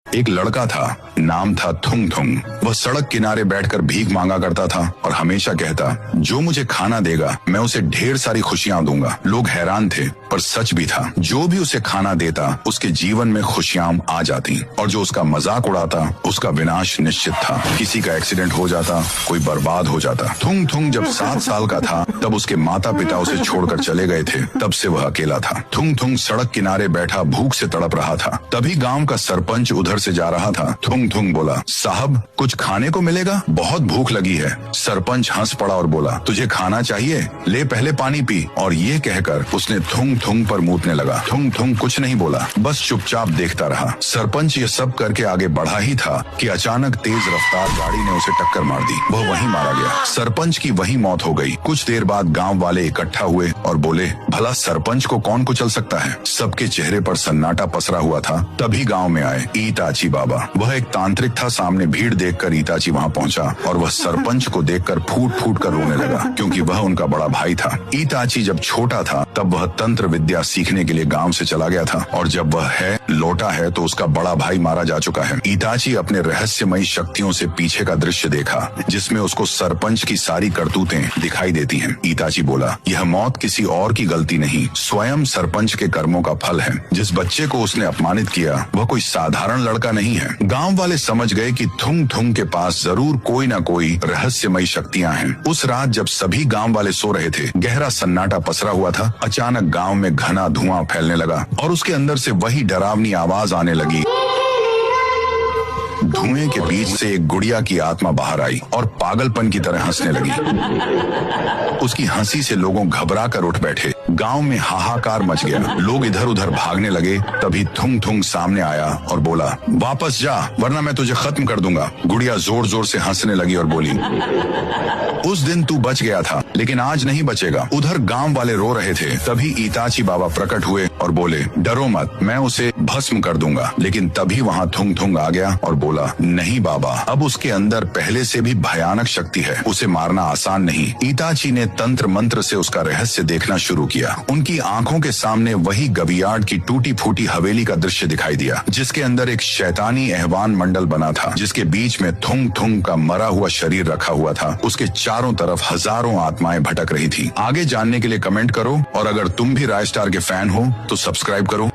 एक लड़का था, नाम था थुंग थुंग। वह सड़क किनारे बैठकर भीख मांगा करता था और हमेशा कहता, जो मुझे खाना देगा मैं उसे ढेर सारी खुशियां दूंगा। लोग हैरान थे पर सच भी था। जो भी उसे खाना देता उसके जीवन में खुशियां आ जाती और जो उसका मजाक उड़ाता उसका विनाश निश्चित था। किसी का एक्सीडेंट हो जाता, कोई बर्बाद हो जाता। थुंग थुंग जब 7 साल का था तब उसके माता पिता उसे छोड़कर चले गए थे। तब से वह अकेला था। थुंग थुंग सड़क किनारे बैठा भूख से तड़प रहा था। तभी गांव का सरपंच उधर से जा रहा था। थुंग थुंग बोला, साहब कुछ खाने को मिलेगा, बहुत भूख लगी है। सरपंच हंस पड़ा और बोला, तुझे खाना चाहिए, ले पहले पानी पी। और ये कहकर उसने थुंग थुंग पर मूतने लगा। थुंग थुंग कुछ नहीं बोला, बस चुपचाप देखता रहा। सरपंच ये सब करके आगे बढ़ा ही था कि अचानक तेज रफ्तार गाड़ी ने उसे टक्कर मार दी। वह वहीं मारा गया। सरपंच की वहीं मौत हो गई। कुछ देर बाद गांव वाले इकट्ठा हुए और बोले, भला सरपंच को कौन कुचल सकता है। सबके चेहरे पर सन्नाटा पसरा हुआ था। तभी गांव में आए ईताची बाबा। वह एक तांत्रिक था। सामने भीड़ देखकर ईताची वहां पहुंचा और वह सरपंच को देखकर फूट फूट कर रोने लगा, क्योंकि वह उनका बड़ा भाई था। ईताची जब छोटा था तब वह तंत्र विद्या सीखने के लिए गांव से चला गया था और जब वह लौटा है तो उसका बड़ा भाई मारा जा चुका है। ईताची अपने रहस्यमयी शक्तियों से पीछे का दृश्य देखा जिसमें उसको सरपंच की सारी करतूतें दिखाई देती हैं। ईताची बोला, यह मौत किसी और की गलती नहीं, स्वयं सरपंच के कर्मों का फल है। जिस बच्चे को उसने अपमानित किया वह कोई साधारण लड़का नहीं है। गांव वाले समझ गए कि थुंग थुंग के पास जरूर कोई न कोई रहस्यमयी शक्तियां हैं। उस रात जब सभी गांव वाले सो रहे थे, गहरा सन्नाटा पसरा हुआ था। अचानक गांव में घना धुआं फैलने लगा और उसके अंदर से वही डरावनी आवाज आने लगी। धुएं के बीच से एक गुड़िया की आत्मा बाहर आई और पागलपन की तरह हंसने लगी। उसकी हंसी से लोगों घबरा कर उठ बैठे। गांव में हाहाकार मच गया। लोग इधर उधर भागने लगे। तभी थुंग थुंग सामने आया और बोला, वापस जा वरना मैं तुझे खत्म कर दूंगा। गुड़िया जोर जोर से हंसने लगी और बोली, उस दिन तू बच गया था लेकिन आज नहीं बचेगा। उधर गांव वाले रो रहे थे। तभी ईताची बाबा प्रकट हुए और बोले, डरो मत, मैं उसे भस्म कर दूंगा। लेकिन तभी वहां थुंग थुंग आ गया और बोला, नहीं बाबा, अब उसके अंदर पहले से भी भयानक शक्ति है, उसे मारना आसान नहीं। ईताची ने तंत्र मंत्र से उसका रहस्य देखना शुरू किया। उनकी आंखों के सामने वही गवियाड की टूटी फूटी हवेली का दृश्य दिखाई दिया, जिसके अंदर एक शैतानी एहवान मंडल बना था, जिसके बीच में थुंग थुंग का मरा हुआ शरीर रखा हुआ था। उसके चारों तरफ हजारों आत्माएं भटक रही थी। आगे जानने के लिए कमेंट करो और अगर तुम भी राय स्टार के फैन हो तो सब्सक्राइब करो।